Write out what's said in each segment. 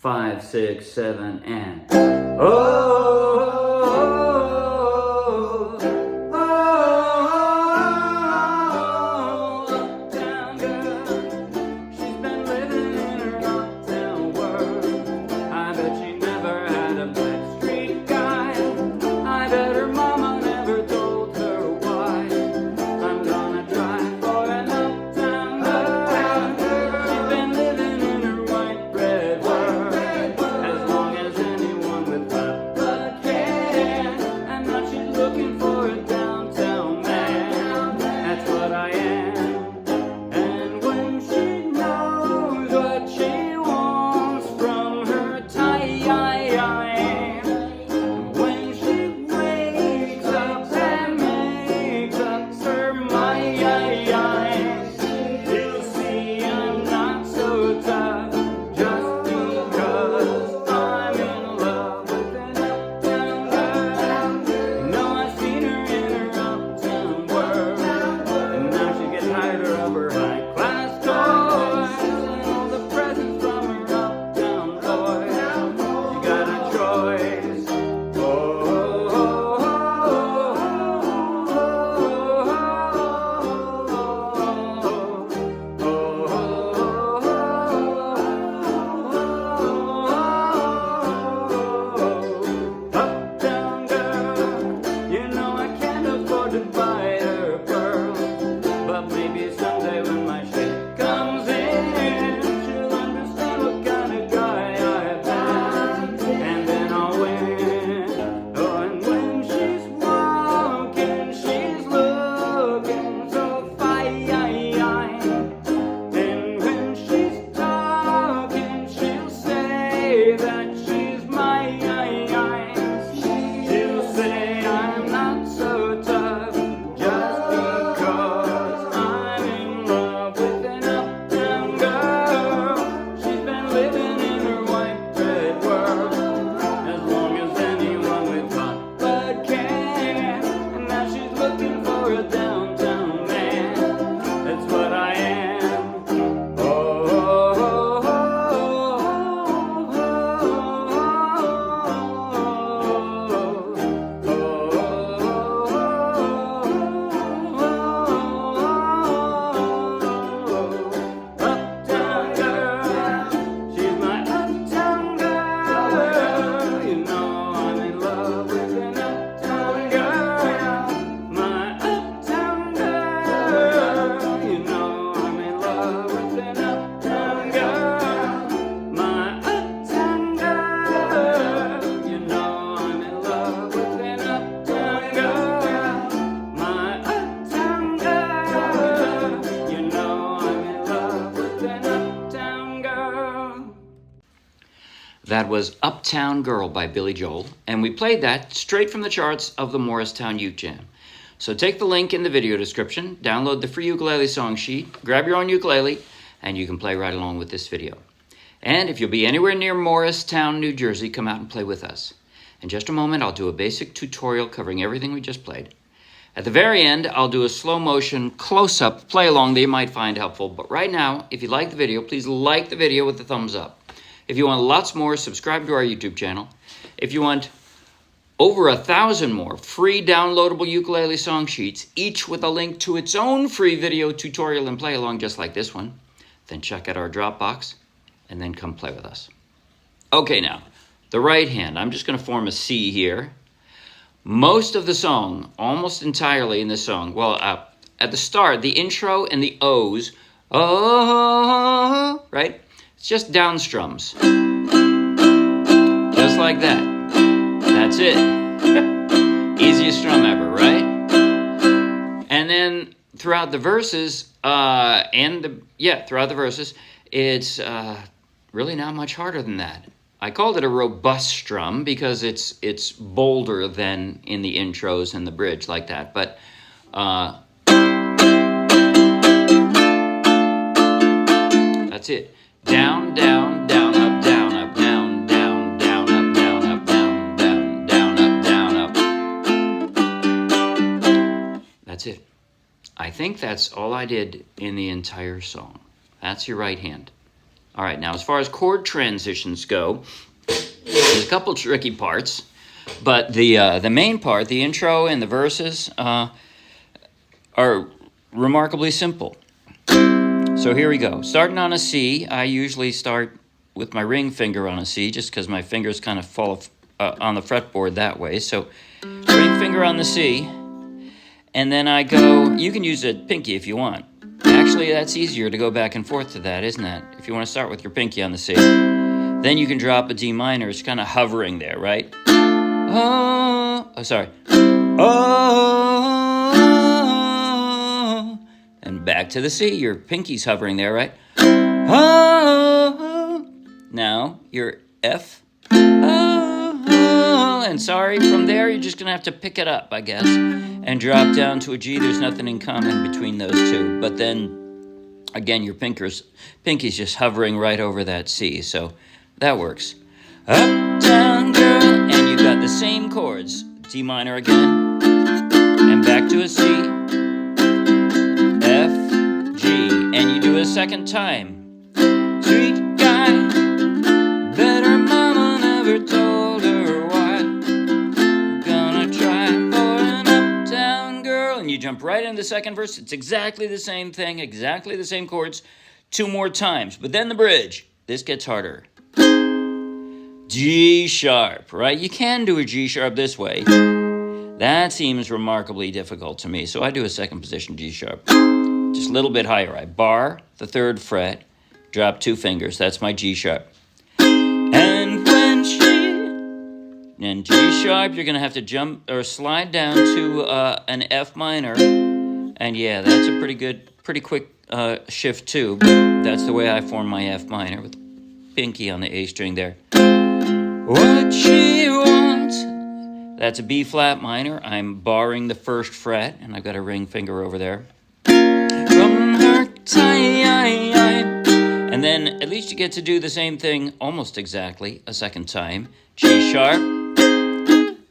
5, 6, 7, and oh, uptown girl, she's been living in her uptown world. I bet she never had a backstreet guy. I bet her mama never told her why. I'm gonna try for an uptown girl. She's been living in her white bread world as long as anyone with papa can. And now she's looking for a downtown man. That's what I am. And when she knows what she wants from her tie-yi-yime, when she wakes up and makes up her my-yi-yime, you'll see I'm not so tough just because I'm in love with an uptown girl. No, I've seen her in her uptown world, and now she's getting tired of her high-class toys and all the presents from her uptown boys. She got a choice. Uptown girl, you know I can't afford to buy her pearls, but maybe someday when my shit comes in, she'll understand what kind of guy I've been, and then I'll win. Oh, and when she's walking, she's looking so fine, and when she's talking, she'll say that she's my. She'll say I'm not so tough just because I'm in love with an uptown girl. She's been living in her white bread world as long as anyone with papa can. And now she's looking for a downtown man. That's what I am. Uptown girl, she's my uptown girl. You know I'm in love with an uptown girl. My uptown girl. You know I'm in love with an uptown girl. My uptown girl. You know I'm in love with an uptown girl. My uptown girl. You know I'm in love with an uptown girl. That was Uptown Girl by Billy Joel, and we played that straight from the charts of the Morristown Uke Jam. So take the link in the video description, download the free ukulele song sheet, grab your own ukulele, and you can play right along with this video. And if you'll be anywhere near Morristown, New Jersey, come out and play with us. In just a moment, I'll do a basic tutorial covering everything we just played. At the very end, I'll do a slow motion close-up play along that you might find helpful. But right now, if you like the video, please like the video with a thumbs up. If you want lots more, subscribe to our YouTube channel. If you want over 1,000 more free downloadable ukulele song sheets, each with a link to its own free video tutorial and play along just like this one, then check out our Dropbox and then come play with us. Okay, now, the right hand. I'm just going to form a C here. Most of the song, almost entirely in this song, well, at the start, the intro and the O's, oh, right? It's just down strums. Just like that. That's it. Easiest strum ever, right? And then throughout the verses, it's really not much harder than that. I called it a robust strum because it's bolder than in the intros and the bridge like that. But that's it. Down, down, down, up, down, up, down, down, down, up, down, up, down, down, down, up, down, up. That's it. I think that's all I did in the entire song. That's your right hand. All right, now as far as chord transitions go, there's a couple tricky parts, but the main part, the intro and the verses, are remarkably simple. So here we go. Starting on a C, I usually start with my ring finger on a C, just because my fingers kind of fall on the fretboard that way. So ring finger on the C, and then I go, you can use a pinky if you want. Actually, that's easier to go back and forth to that, isn't it? If you want to start with your pinky on the C. Then you can drop a D minor. It's kind of hovering there, right? Oh, sorry. Oh, and back to the C. Your pinky's hovering there, right? Oh, now your F. Oh, and sorry, from there you're just gonna have to pick it up, I guess, and drop down to a G. There's nothing in common between those two, but then again, your pinky's just hovering right over that C, so that works. Uptown Girl, and you got the same chords. D minor again, and back to a C, F, G, and you do a second time. Sweet guy, better mama never told her why. Gonna try for an uptown girl, and you jump right into the second verse. It's exactly the same thing, exactly the same chords, 2 more times. But then the bridge, this gets harder. G sharp, right? You can do a G sharp this way. That seems remarkably difficult to me, so I do a second position G sharp. Just a little bit higher. I bar the 3rd fret, drop 2 fingers. That's my G sharp. And when and G sharp, you're going to have to jump or slide down to an F minor. And yeah, that's a pretty quick shift too. But that's the way I form my F minor, with pinky on the A string there. What she wants. That's a B flat minor. I'm barring the 1st fret, and I've got a ring finger over there. From her tie-yi-yime. And then at least you get to do the same thing almost exactly a second time. G sharp.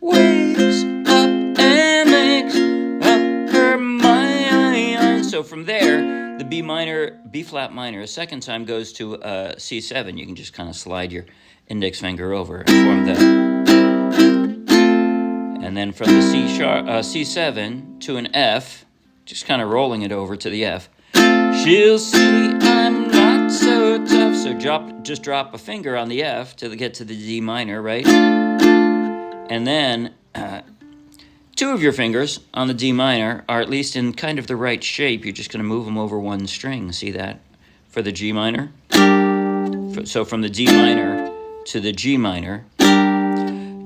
Wakes up and makes up her mind. So from there, the B flat minor, a second time goes to C7. You can just kind of slide your index finger over and form that. And then from the C7 to an F, just kind of rolling it over to the F. She'll see I'm not so tough. So just drop a finger on the F to get to the D minor, right? And then 2 of your fingers on the D minor are at least in kind of the right shape. You're just going to move them over one string. See that? For the G minor. So from the D minor to the G minor.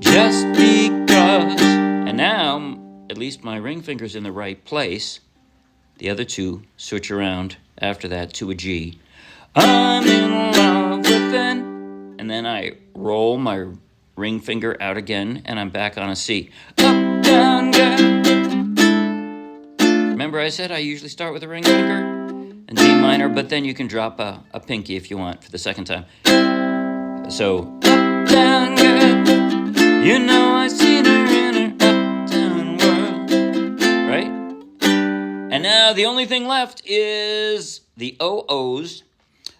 Just because. And now, at least my ring finger's in the right place. The other 2 switch around after that to a G. I'm in love with an. And then I roll my ring finger out again, and I'm back on a C. Uptown Girl. Remember I said I usually start with a ring finger and D minor, but then you can drop a pinky if you want for the second time. So, Uptown Girl, you know I seen her in her uptown world, right? And now the only thing left is the OOs.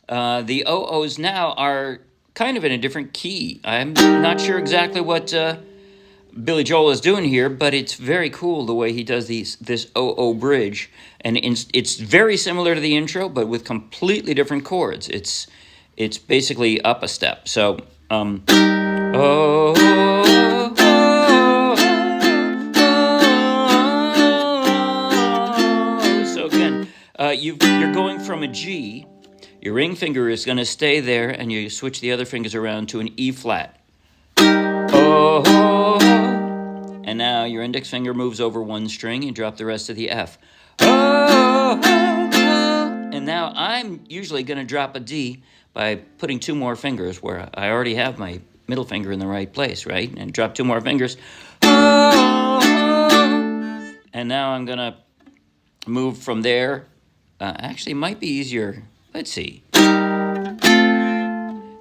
The OOs now are kind of in a different key. I'm not sure exactly what Billy Joel is doing here, but it's very cool the way he does this OO bridge. And it's very similar to the intro, but with completely different chords. It's basically up a step. So, so again, you're going from a G. Your ring finger is going to stay there, and you switch the other fingers around to an E flat. Oh, and now your index finger moves over one string, and drop the rest of the F. Oh, and now I'm usually going to drop a D by putting 2 more fingers where I already have my middle finger in the right place, right? And drop 2 more fingers. Oh, and now I'm going to move from there. Actually, might be easier. Let's see.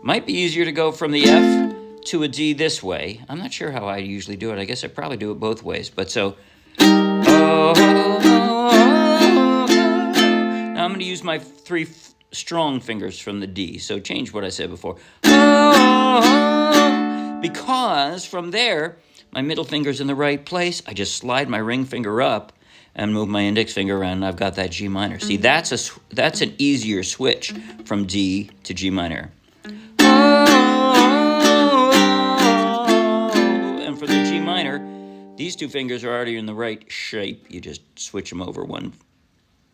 Might be easier to go from the F to a D this way. I'm not sure how I usually do it. I guess I probably do it both ways. But so, now I'm going to use my strong fingers from the D. So change what I said before. Oh, because from there, my middle finger's in the right place. I just slide my ring finger up and move my index finger around, and I've got that G minor. See, that's an easier switch from D to G minor. And for the G minor, these two fingers are already in the right shape. You just switch them over one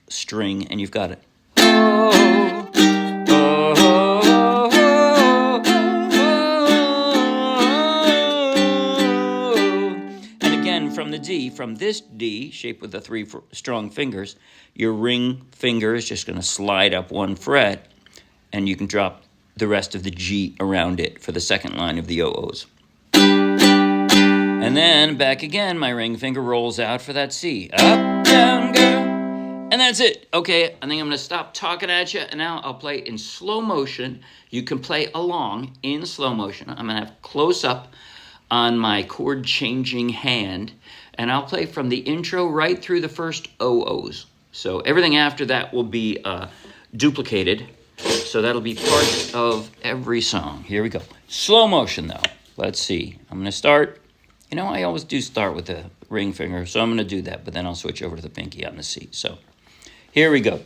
string, and you've got it. And again, from the D, from this D, shaped with the three strong fingers, your ring finger is just going to slide up one fret, and you can drop the rest of the G around it for the second line of the O-Os. And then back again, my ring finger rolls out for that C. Uptown Girl. And that's it. Okay, I think I'm going to stop talking at you, and now I'll play in slow motion. You can play along in slow motion. I'm going to have close up on my chord changing hand, and I'll play from the intro right through the first O-Os. So everything after that will be duplicated. So that'll be part of every song. Here we go. Slow motion, though. Let's see. I'm going to start. You know, I always do start with the ring finger, so I'm going to do that, but then I'll switch over to the pinky on the C. So here we go.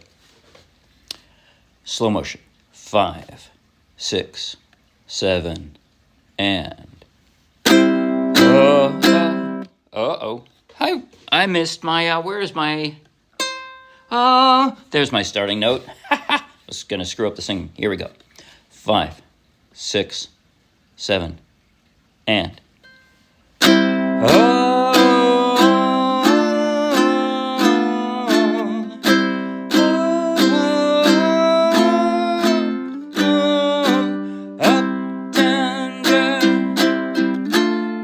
Slow motion. 5, 6, 7, and... Uh-oh. I missed my, where's my... there's my starting note. I was going to screw up the singing. Here we go. 5, 6, 7, and... Uptown girl,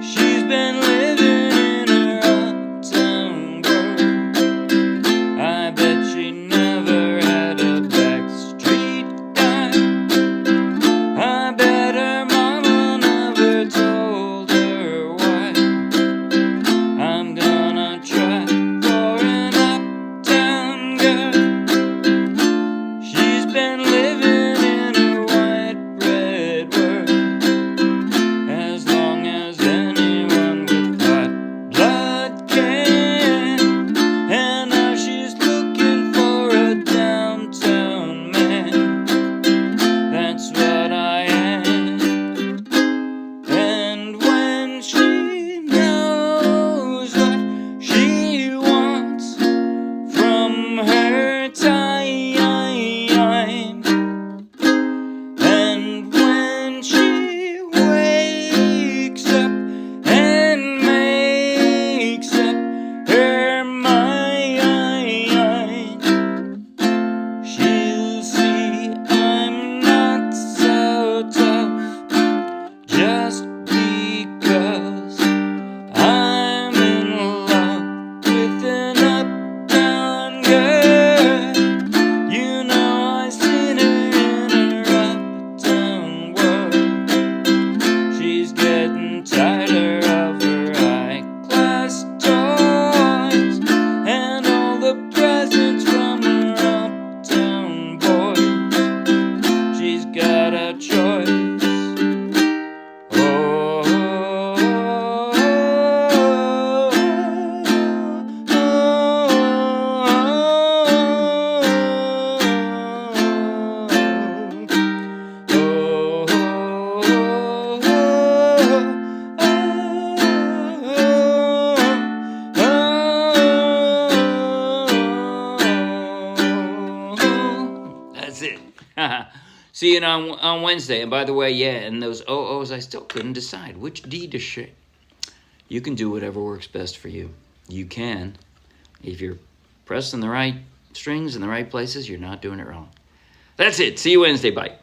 she's been living in her uptown world. I bet she never had a backstreet guy. I bet her mama never told her why. I'm gonna try for an uptown girl. She's been living in her white bread world. As long as anyone with hot blood can. And now she's looking for a downtown man. That's what I am. And when she knows what she wants from her tie-yime, and when she wakes up and makes up her mind, she'll see I'm not so tough just because I'm in love with an uptown girl. You know I seen her in her uptown world. She's getting tighter of her high-class toys and all the presents from her uptown boys. She's got a choice. That's it. See you on Wednesday. And by the way, yeah, and those O-Os, I still couldn't decide which D to shape. You can do whatever works best for you. You can. If you're pressing the right strings in the right places, you're not doing it wrong. That's it. See you Wednesday. Bye.